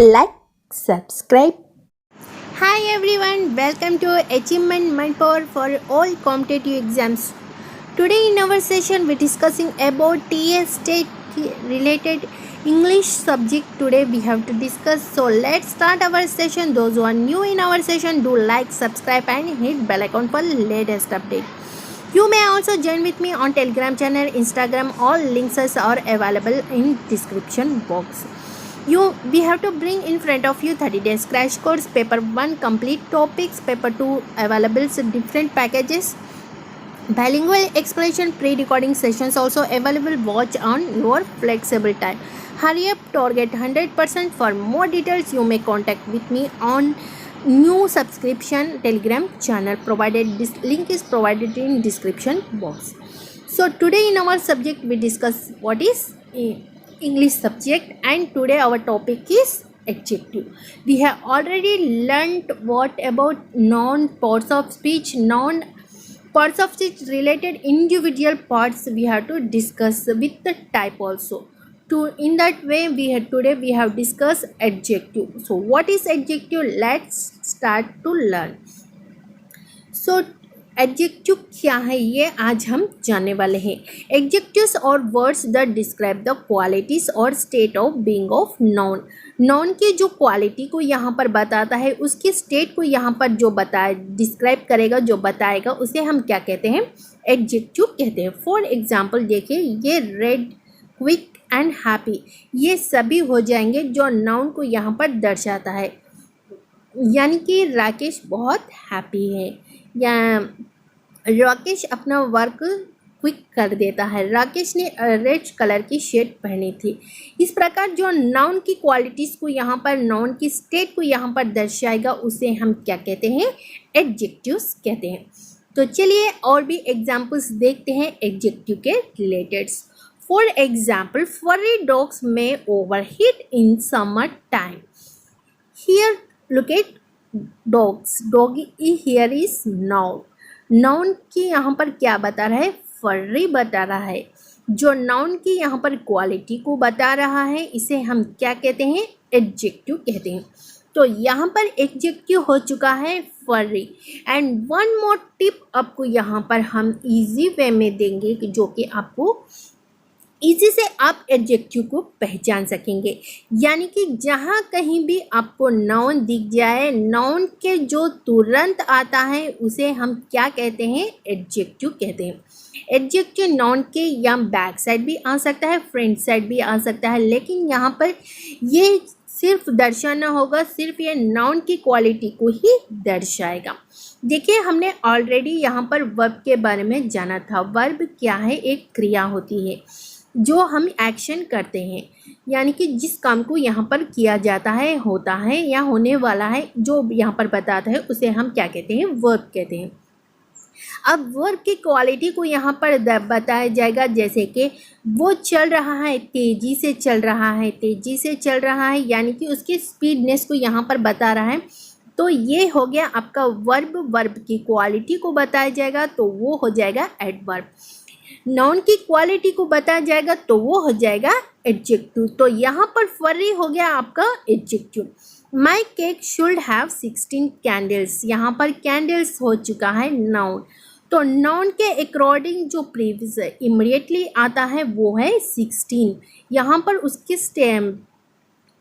like, subscribe. Hi everyone, welcome to Achievement Mentor for all competitive exams. Today in our session we discussing about TS state related English subject. Today we have to discuss. So let's start our session. Those who are new in our session, do like, subscribe and hit bell icon for latest update. You may also join with me on Telegram channel, Instagram. All links are available in description box. We have to bring in front of you 30 days crash course, paper 1 complete topics, paper 2 available different packages, bilingual explanation, pre-recording sessions also available. Watch on your flexible time. Hurry up, target 100%. For more details you may contact with me on new subscription Telegram channel provided. This link is provided in description box. So today in our subject we discuss what is English subject, and today our topic is adjective. We have already learnt what about noun, parts of speech, noun, parts of speech related individual parts we have to discuss with the type also. In that way today we have discussed adjective. So what is adjective? Let's start to learn. So adjective क्या है ये आज हम जानने वाले हैं. Adjectives और words that describe the qualities और state of being of noun. Noun की जो क्वालिटी को यहाँ पर बताता है, उसकी स्टेट को यहाँ पर जो डिस्क्राइब करेगा, जो बताएगा, उसे हम क्या कहते हैं? एडजेक्टिव कहते हैं. फॉर एग्जाम्पल देखिए, ये रेड, क्विक एंड हैप्पी, ये सभी हो जाएंगे जो नाउन को यहाँ पर दर्शाता है. यानी कि राकेश बहुत हैप्पी है, या राकेश अपना वर्क क्विक कर देता है. राकेश ने रेड कलर की शर्ट पहनी थी. इस प्रकार जो नाउन की क्वालिटीज़ को यहाँ पर, नाउन की स्टेट को यहाँ पर दर्शाएगा, उसे हम क्या कहते हैं? एडजेक्टिव्स कहते हैं. तो चलिए और भी एग्जाम्पल्स देखते हैं एडजेक्टिव के रिलेटेड. फॉर एग्जाम्पल, फर्री डॉग्स में overheat in summer time. Here look at dogs. Dog here is noun. Noun की यहाँ पर क्या बता रहा है? फर्री बता रहा है. जो नाउन की यहाँ पर क्वालिटी को बता रहा है, इसे हम क्या कहते हैं? एडजेक्टिव कहते हैं. तो यहाँ पर एडजेक्टिव हो चुका है फर्री. एंड वन मोर टिप आपको यहाँ पर हम इजी वे में देंगे, जो कि आपको इसी से आप एडजेक्टिव को पहचान सकेंगे. यानी कि जहाँ कहीं भी आपको नाउन दिख जाए, नाउन के जो तुरंत आता है, उसे हम क्या कहते हैं? एडजेक्टिव कहते हैं. एडजेक्टिव नाउन के या बैक साइड भी आ सकता है, फ्रंट साइड भी आ सकता है, लेकिन यहाँ पर ये सिर्फ दर्शाना होगा, सिर्फ ये नाउन की क्वालिटी को ही दर्शाएगा. देखिए, हमने ऑलरेडी यहाँ पर वर्ब के बारे में जाना था. वर्ब क्या है? एक क्रिया होती है जो हम एक्शन करते हैं, यानी कि जिस काम को यहाँ पर किया जाता है, होता है या होने वाला है, जो यहाँ पर बताता है, उसे हम क्या कहते हैं? वर्ब कहते हैं. अब वर्ब की क्वालिटी को यहाँ पर बताया जाएगा, जैसे कि वो चल रहा है, तेज़ी से चल रहा है, तेज़ी से चल रहा है, यानी कि उसकी स्पीडनेस को यहाँ पर बता रहा है. तो ये हो गया आपका वर्ब. वर्ब की क्वालिटी को बताया जाएगा तो वो हो जाएगा एडवर्ब. नाउन की क्वालिटी को बताया जाएगा तो वो हो जाएगा एडजेक्टिव. तो यहाँ पर फर्री हो गया आपका adjective. My cake should have 16 candles. यहाँ पर कैंडल्स हो चुका है नाउन. तो नाउन के अकॉर्डिंग जो प्रीवियस इमीडिएटली आता है वो है 16. यहाँ पर उसकी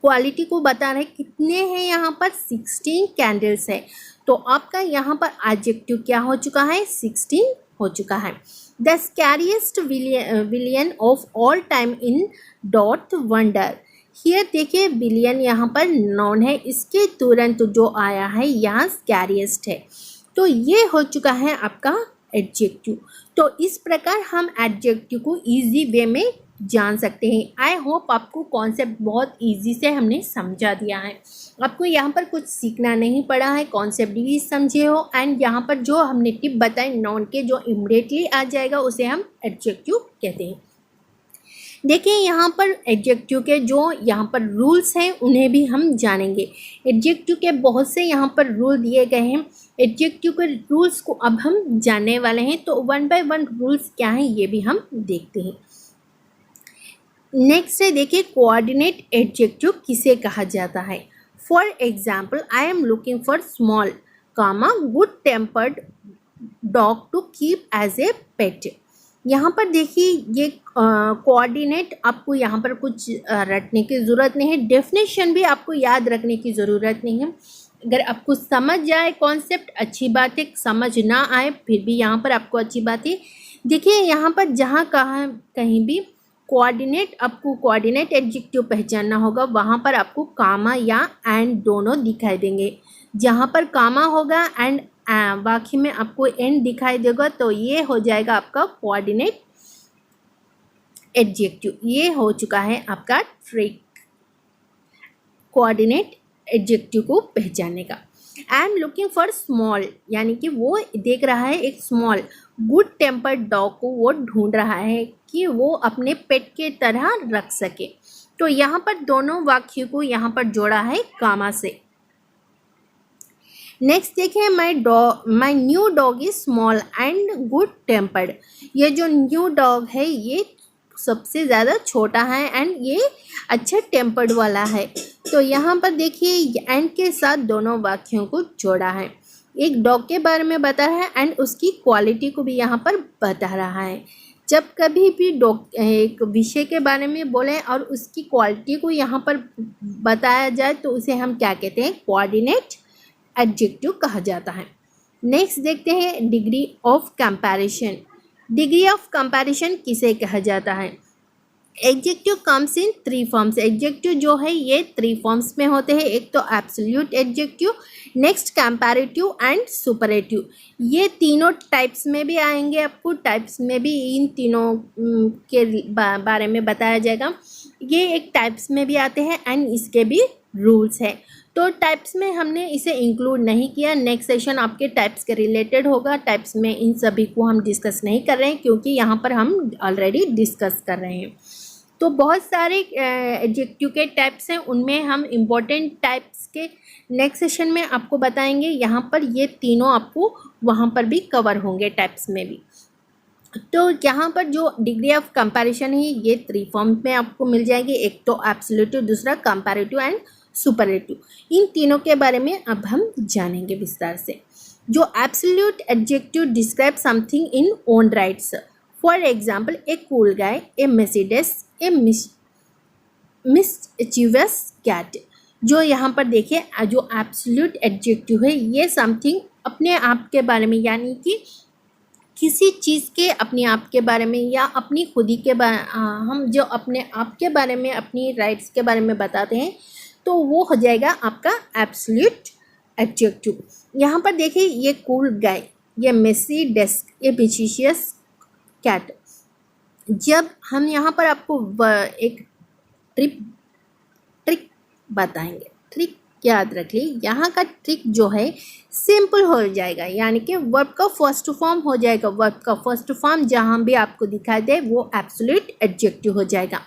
क्वालिटी को बता रहे कितने हैं? यहाँ पर 16 कैंडल्स है. तो आपका यहाँ पर एडजेक्टिव क्या हो चुका है? 16 हो चुका है. The scariest villain of all time in dot wonder. Here देखिए, विलियन यहाँ पर नाउन है, इसके तुरंत जो आया है यहाँ स्कैरियस्ट है. तो ये हो चुका है आपका एडजेक्टिव. तो इस प्रकार हम एडजेक्टिव को इजी वे में जान सकते हैं. आई होप आपको कॉन्सेप्ट बहुत इजी से हमने समझा दिया है. आपको यहाँ पर कुछ सीखना नहीं पड़ा है, कॉन्सेप्ट भी समझे हो. एंड यहाँ पर जो हमने टिप बताए नाउन के, जो इमीडिएटली आ जाएगा, उसे हम एडजेक्टिव कहते हैं. देखिए, यहाँ पर एडजेक्टिव के जो यहाँ पर रूल्स हैं, उन्हें भी हम जानेंगे. एडजेक्टिव के बहुत से यहाँ पर रूल दिए गए हैं. एडजेक्टिव के रूल्स को अब हम जानने वाले हैं. तो 1 by 1 रूल्स क्या हैं ये भी हम देखते हैं. नेक्स्ट है, देखिए, कोऑर्डिनेट एडजेक्टिव किसे कहा जाता है. For example I am looking for small comma good tempered dog to keep as a pet. यहाँ पर देखिए ये कोऑर्डिनेट आपको यहाँ पर कुछ रटने की ज़रूरत नहीं है, डेफिनेशन भी आपको याद रखने की ज़रूरत नहीं है। अगर आपको समझ जाए कॉन्सेप्ट अच्छी बात है, समझ ना आए फिर भी यहाँ पर आपको अच्छी बात है। देखिए यहाँ पर जहाँ कहीं भी कोऑर्डिनेट, आपको कोऑर्डिनेट एडजेक्टिव पहचानना होगा, वहाँ पर आपको कामा या एंड दोनों दिखाई देंगे। जहाँ पर कामा होगा एंड बाकी में आपको एंड दिखाई देगा तो ये हो जाएगा आपका कोऑर्डिनेट एडजेक्टिव। ये हो चुका है आपका ट्रिक कोऑर्डिनेट एडजेक्टिव को पहचानने का। आई एम लुकिंग फॉर स्मॉल, यानी कि वो देख रहा है एक स्मॉल गुड टेम्पर्ड डॉग को, वो ढूंढ रहा है कि वो अपने पेट के तरह रख सके। तो यहाँ पर दोनों वाक्य को यहाँ पर जोड़ा है कामा से। नेक्स्ट देखिए my new dog is small and good tempered. ये जो न्यू डॉग है ये सबसे ज़्यादा छोटा है एंड ये अच्छा टेम्पर्ड वाला है। तो यहाँ पर देखिए एंड के साथ दोनों वाक्यों को जोड़ा है। एक डॉग के बारे में बता रहा है एंड उसकी क्वालिटी को भी यहाँ पर बता रहा है। जब कभी भी डॉग एक विषय के बारे में बोलें और उसकी क्वालिटी को यहाँ पर बताया जाए तो उसे हम क्या कहते हैं, कोऑर्डिनेट एडजेक्टिव कहा जाता है। नेक्स्ट देखते हैं degree of comparison. Degree of comparison किसे कहा जाता है? Adjective comes in 3 forms. Adjective जो है ये 3 फॉर्म्स में होते हैं। एक तो absolute adjective, next comparative and superlative. ये तीनों टाइप्स में भी आएंगे, आपको टाइप्स में भी इन तीनों के बारे में बताया जाएगा। ये एक टाइप्स में भी आते हैं एंड इसके भी रूल्स है। तो टाइप्स में हमने इसे इंक्लूड नहीं किया, नेक्स्ट सेशन आपके टाइप्स के रिलेटेड होगा। टाइप्स में इन सभी को हम डिस्कस नहीं कर रहे हैं क्योंकि यहाँ पर हम ऑलरेडी डिस्कस कर रहे हैं। तो बहुत सारे एडजेक्टिव के टाइप्स हैं, उनमें हम इम्पोर्टेंट टाइप्स के नेक्स्ट सेशन में आपको बताएंगे। यहाँ पर ये तीनों आपको वहाँ पर भी कवर होंगे टाइप्स में भी। तो यहाँ पर जो डिग्री ऑफ कंपैरिजन है ये 3 फॉर्म में आपको मिल जाएगी। एक तो एब्सोल्यूटिव, दूसरा कंपैरेटिव एंड सुपरलेटिव। इन तीनों के बारे में अब हम जानेंगे विस्तार से। जो absolute adjective describe something in own rights. For example a cool guy, a messy desk, a mischievous cat. जो यहाँ पर देखिए जो एब्सोल्यूट एडजेक्टिव है ये समथिंग अपने आप के बारे में, यानी कि किसी चीज़ के अपने आप के बारे में या अपनी खुदी के हम जो अपने आप के बारे में, अपनी राइट्स के बारे में बताते हैं तो वो हो जाएगा आपका एब्सोल्यूट एडजेक्टिव। यहाँ पर देखिए ये कूल गाय, ये मेसी डेस्क, ये मिस्चिवियस कैट। जब हम यहाँ पर आपको एक ट्रिक बताएंगे, ट्रिक याद रख ली। यहाँ का ट्रिक जो है सिंपल हो जाएगा, यानी कि वर्ब का फर्स्ट फॉर्म हो जाएगा। वर्ब का फर्स्ट फॉर्म जहाँ भी आपको दिखाई दे वो एब्सोल्यूट एडजेक्टिव हो जाएगा।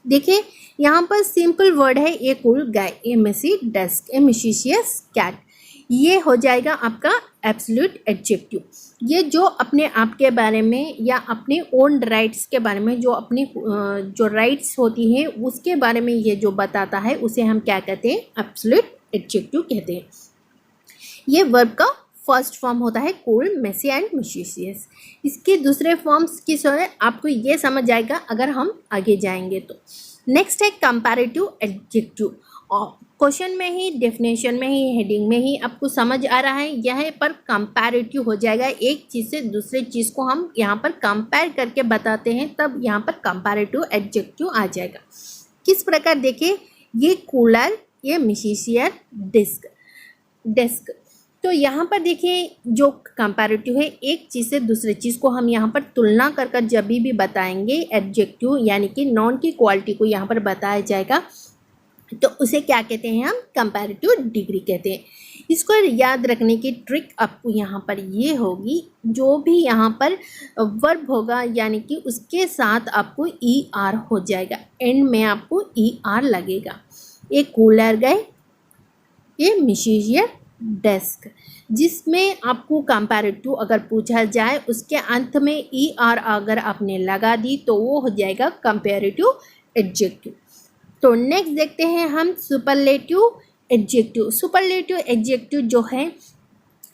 देखिए यहाँ पर सिंपल वर्ड है a cool guy, a messy desk, a mischievous cat. ये हो जाएगा आपका एब्सोल्यूट एडजेक्टिव। ये जो अपने आप के बारे में या अपने ओन राइट्स के बारे में, जो अपनी जो राइट्स होती हैं उसके बारे में ये जो बताता है उसे हम क्या कहते हैं, एब्सोल्यूट एडजेक्टिव कहते हैं। ये वर्ब का फर्स्ट फॉर्म होता है कूल, मेसी एंड मिस्चिवियस। इसके दूसरे फॉर्म्स किस है आपको ये समझ आएगा अगर हम आगे जाएंगे तो। नेक्स्ट है कंपैरेटिव एडजेक्टिव। क्वेश्चन में ही, डेफिनेशन में ही, हेडिंग में ही आपको समझ आ रहा है, यहाँ पर कंपैरेटिव हो जाएगा। एक चीज़ से दूसरे चीज़ को हम यहाँ पर कंपेयर करके बताते हैं, तब यहाँ पर कंपैरेटिव एडजेक्टिव आ जाएगा। किस प्रकार देखिए, ये कूलर, ये मिस्चिवियस डेस्क। तो यहाँ पर देखिए जो कंपैरेटिव है, एक चीज़ से दूसरे चीज़ को हम यहाँ पर तुलना कर कर जब भी बताएंगे एडजेक्टिव, यानी कि नॉन की क्वालिटी को यहाँ पर बताया जाएगा तो उसे क्या कहते हैं, हम कंपैरेटिव डिग्री कहते हैं। इसको याद रखने की ट्रिक आपको यहाँ पर ये होगी, जो भी यहाँ पर वर्ब होगा यानी कि उसके साथ आपको ER हो जाएगा, एंड में आपको ER लगेगा। ये कूलर गए, ये मिस्चिवियस डेस्क, जिसमें आपको कंपैरेटिव अगर पूछा जाए उसके अंत में ER अगर आपने लगा दी तो वो हो जाएगा कंपैरेटिव एडजेक्टिव। तो नेक्स्ट देखते हैं हम सुपरलेटिव एडजेक्टिव। सुपरलेटिव एडजेक्टिव जो है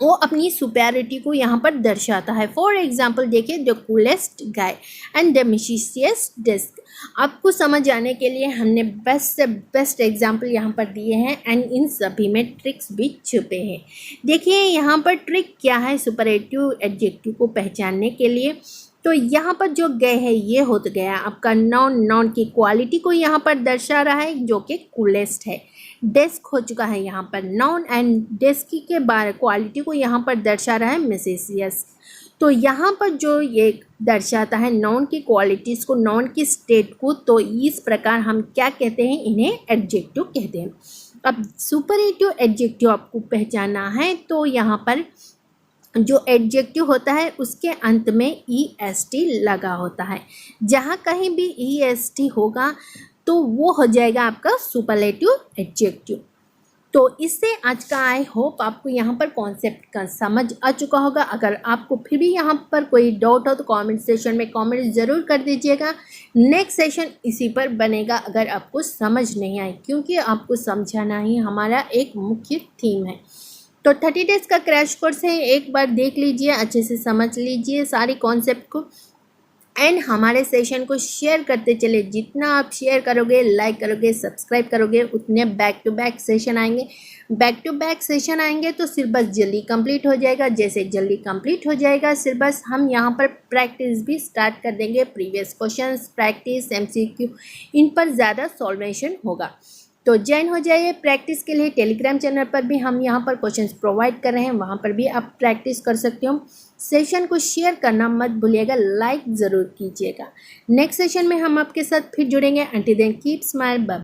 वो अपनी सुपेरिटी को यहाँ पर दर्शाता है। फॉर एग्जाम्पल देखिए, the coolest guy and the messiest desk. आपको समझ आने के लिए हमने बेस्ट से बेस्ट एग्जाम्पल यहाँ पर दिए हैं एंड इन सभी में ट्रिक्स भी छुपे हैं। देखिए यहाँ पर ट्रिक क्या है सुपरलेटिव एडजेक्टिव को पहचानने के लिए। तो यहाँ पर जो गए है ये हो तो गया आपका नाउन। नाउन की क्वालिटी को यहाँ पर दर्शा रहा है जो कि कूलेस्ट है। डेस्क हो चुका है यहाँ पर नाउन एंड डेस्क के बारे क्वालिटी को यहाँ पर दर्शा रहा है मिसेसियस। तो यहाँ पर जो ये दर्शाता है नाउन की क्वालिटीज़ को, नाउन की स्टेट को, तो इस प्रकार हम क्या कहते हैं, इन्हें एडजेक्टिव कहते हैं। अब सुपरलेटिव एडजेक्टिव आपको पहचाना है तो यहाँ पर जो एडजेक्टिव होता है उसके अंत में EST लगा होता है। जहाँ कहीं भी EST होगा तो वो हो जाएगा आपका सुपरलेटिव एडजेक्टिव। तो इससे आज का आई होप आपको यहाँ पर कॉन्सेप्ट का समझ आ चुका होगा। अगर आपको फिर भी यहाँ पर कोई डाउट हो तो कमेंट सेशन में कमेंट ज़रूर कर दीजिएगा। नेक्स्ट सेशन इसी पर बनेगा अगर आपको समझ नहीं आए, क्योंकि आपको समझाना ही हमारा एक मुख्य थीम है। तो 30 डेज़ का क्रैश कोर्स है, एक बार देख लीजिए, अच्छे से समझ लीजिए सारी कॉन्सेप्ट को एंड हमारे सेशन को शेयर करते चले। जितना आप शेयर करोगे, लाइक करोगे, सब्सक्राइब करोगे, उतने बैक टू बैक सेशन आएंगे। बैक टू बैक सेशन आएंगे तो सिलेबस जल्दी कंप्लीट हो जाएगा। जैसे जल्दी कंप्लीट हो जाएगा सिलेबस, हम यहाँ पर प्रैक्टिस भी स्टार्ट कर देंगे। प्रीवियस क्वेश्चंस, प्रैक्टिस, MCQ, इन पर ज़्यादा सॉल्वेशन होगा। तो ज्वाइन हो जाइए प्रैक्टिस के लिए। टेलीग्राम चैनल पर भी हम यहाँ पर क्वेश्चंस प्रोवाइड कर रहे हैं, वहाँ पर भी आप प्रैक्टिस कर सकते हो। सेशन को शेयर करना मत भूलिएगा, लाइक ज़रूर कीजिएगा। नेक्स्ट सेशन में हम आपके साथ फिर जुड़ेंगे। Until then keep smile. Bye.